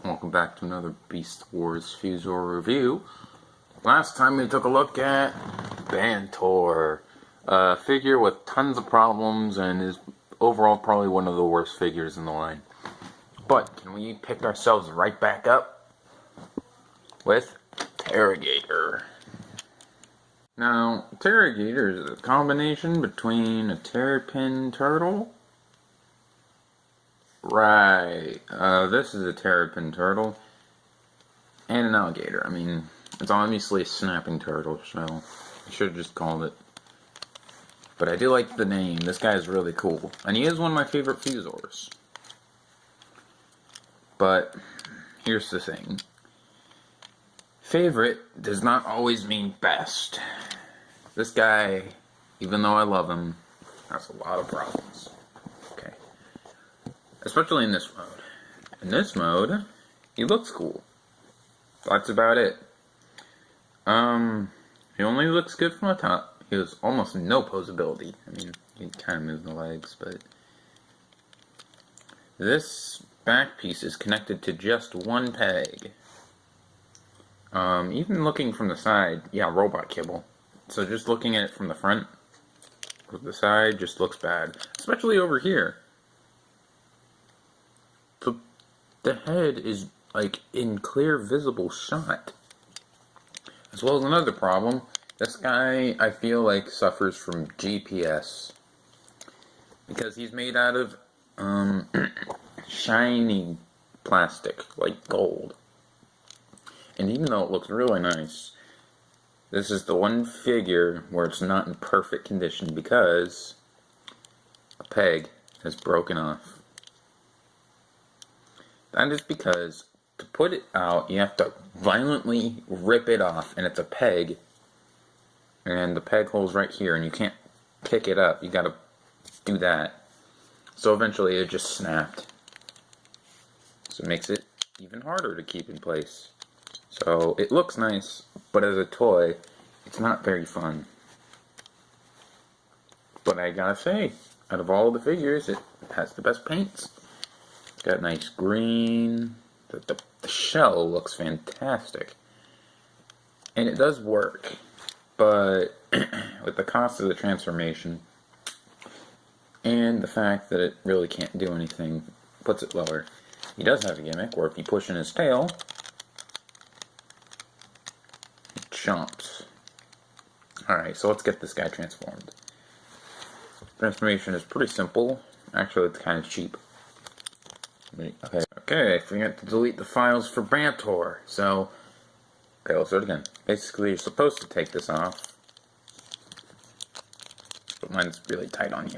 welcome back to another Beast Wars Fuzor review. Last time we took a look at Bantor, a figure with tons of problems and is overall probably one of the worst figures in the line. But can we pick ourselves right back up with Terragator? Now, Terragator is a combination between a terrapin turtle. Right, this is a terrapin turtle and an alligator. I mean, it's obviously a snapping turtle, so I should have just called it. But I do like the name. This guy is really cool, and he is one of my favorite fuzors. But here's the thing. Favorite does not always mean best. This guy, even though I love him, has a lot of problems. Okay. Especially in this mode. In this mode, he looks cool. That's about it. He only looks good from the top. He has almost no posability. I mean, you can kind of move the legs, but this back piece is connected to just one peg. Even looking from the side, yeah, robot kibble. So just looking at it from the front, or the side, just looks bad. Especially over here. The head is like in clear visible shot. As well as another problem, this guy I feel like suffers from GPS. Because he's made out of shiny plastic, like gold. And even though it looks really nice, this is the one figure where it's not in perfect condition because a peg has broken off. That is because to put it out, you have to violently rip it off, and it's a peg, and the peg hole's right here, and you can't pick it up. You gotta do that. So eventually it just snapped. So it makes it even harder to keep in place. So it looks nice, but as a toy, it's not very fun. But I gotta say, out of all the figures, it has the best paints. It's got nice green. The shell looks fantastic. And it does work. But with the cost of the transformation and the fact that it really can't do anything, puts it lower. He does have a gimmick where if you push in his tail, it chomps. Alright, so let's get this guy transformed. Transformation is pretty simple. Actually, it's kind of cheap. Okay, forget to delete the files for Bantor. So, okay, let's do it again. Basically, you're supposed to take this off. But mine's really tight on here.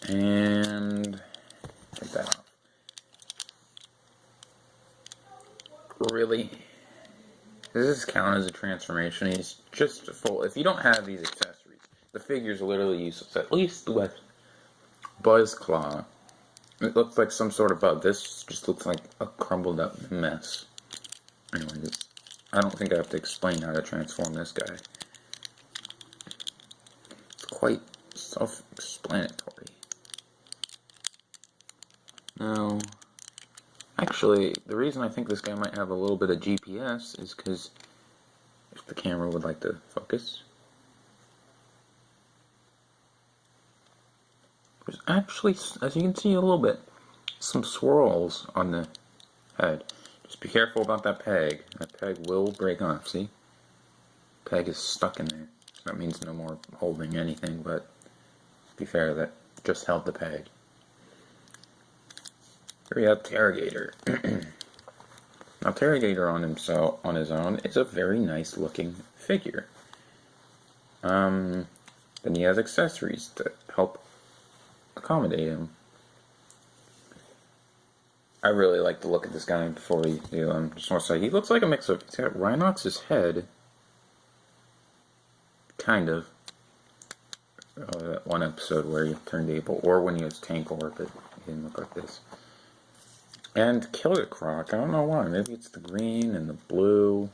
And take that off. Really? Does this count as a transformation? He's just full. If you don't have these accessories, the figure's literally useless. At least with Buzz Claw, it looks like some sort of bug. This just looks like a crumbled up mess. Anyways, I don't think I have to explain how to transform this guy. It's quite self-explanatory. Now, actually, the reason I think this guy might have a little bit of GPS is because if the camera would like to focus, there's actually, as you can see a little bit, some swirls on the head. Just be careful about that peg. That peg will break off, see? Peg is stuck in there. That means no more holding anything, but to be fair, that just held the peg. Here we have Terragator. Now, Terragator on his own is a very nice looking figure. Then he has accessories to help accommodate him. I really like to look at this guy before we do. Just want to say he looks like a mix of. He's got Rhinox's head, kind of. That one episode where he turned able, or when he was Tank Orbit, he didn't look like this. And Killer Croc. I don't know why. Maybe it's the green and the blue.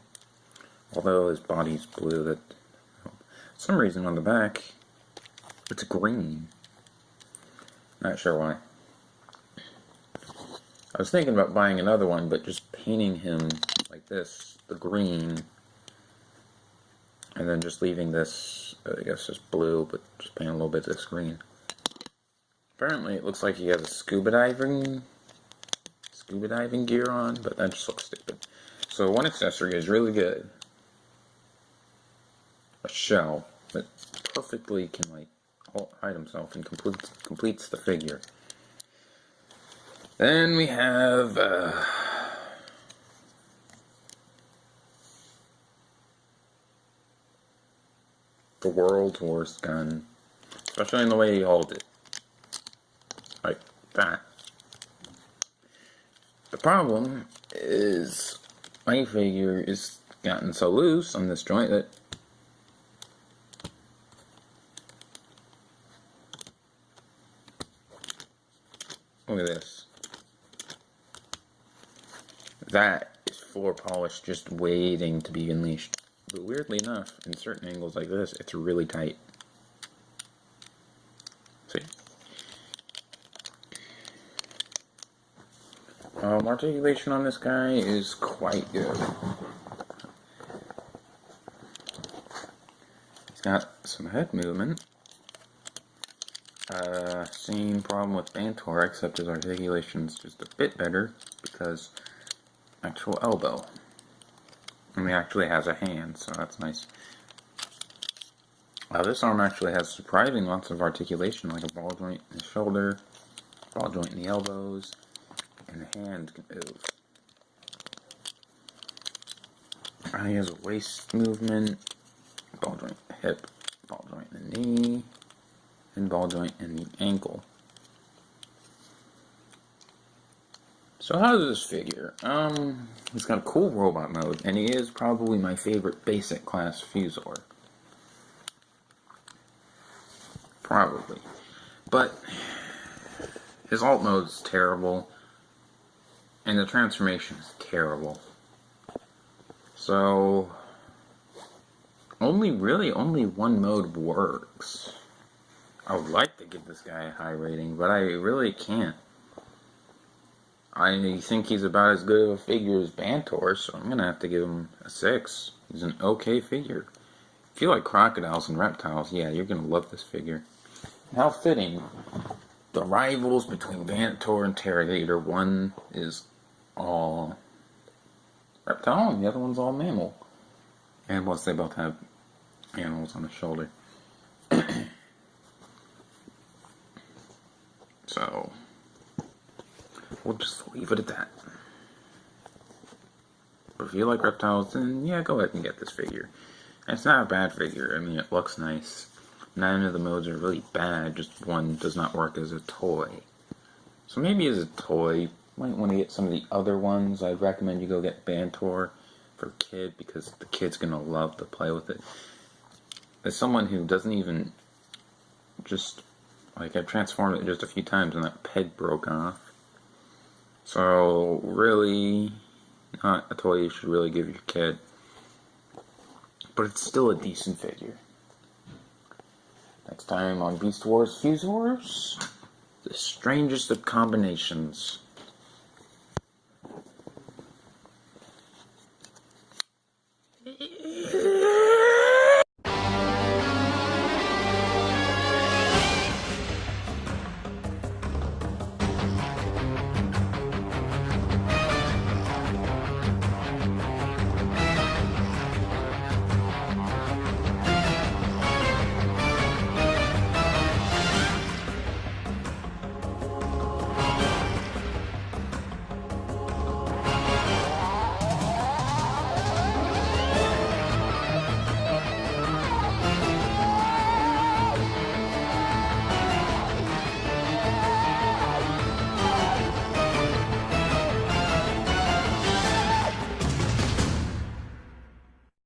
Although his body's blue, that for some reason on the back it's green. Not sure why. I was thinking about buying another one, but just painting him like this, the green, and then just leaving this, I guess just blue, but just painting a little bit of this green. Apparently it looks like he has a scuba diving gear on, but that just looks stupid. So one accessory is really good. A shell that perfectly can like hide himself and completes the figure. Then we have the world's worst gun, especially in the way he holds it, like that. The problem is my figure is gotten so loose on this joint that look at this. That is floor polish just waiting to be unleashed. But weirdly enough, in certain angles like this, it's really tight. See? Articulation on this guy is quite good. He's got some head movement. Same problem with Bantor, except his articulation's just a bit better because actual elbow. And he actually has a hand, so that's nice. This arm actually has surprising lots of articulation, like a ball joint in the shoulder, ball joint in the elbows, and the hand can move. He has a waist movement, ball joint in the hip, ball joint in the knee, and ball joint in the ankle. So how does this figure? He's got a cool robot mode, and he is probably my favorite basic class fuzor. Probably. But his alt mode is terrible, and the transformation is terrible. So only one mode works. I would like to give this guy a high rating, but I really can't. I think he's about as good of a figure as Bantor, so I'm going to have to give him a 6. He's an okay figure. If you like crocodiles and reptiles, yeah, you're going to love this figure. How fitting. The rivals between Bantor and Terragator, one is all reptile and the other one's all mammal. And plus they both have animals on the shoulder. So we'll just leave it at that. But if you like reptiles, then yeah, go ahead and get this figure. And it's not a bad figure. I mean, it looks nice. None of the modes are really bad, just one does not work as a toy. So maybe as a toy, you might want to get some of the other ones. I'd recommend you go get Bantor for a kid, because the kid's going to love to play with it. As someone who doesn't even just, like, I've transformed it just a few times and that peg broke off. So, really, not a toy you should really give your kid. But it's still a decent figure. Next time on Beast Wars Fuzors, the strangest of combinations.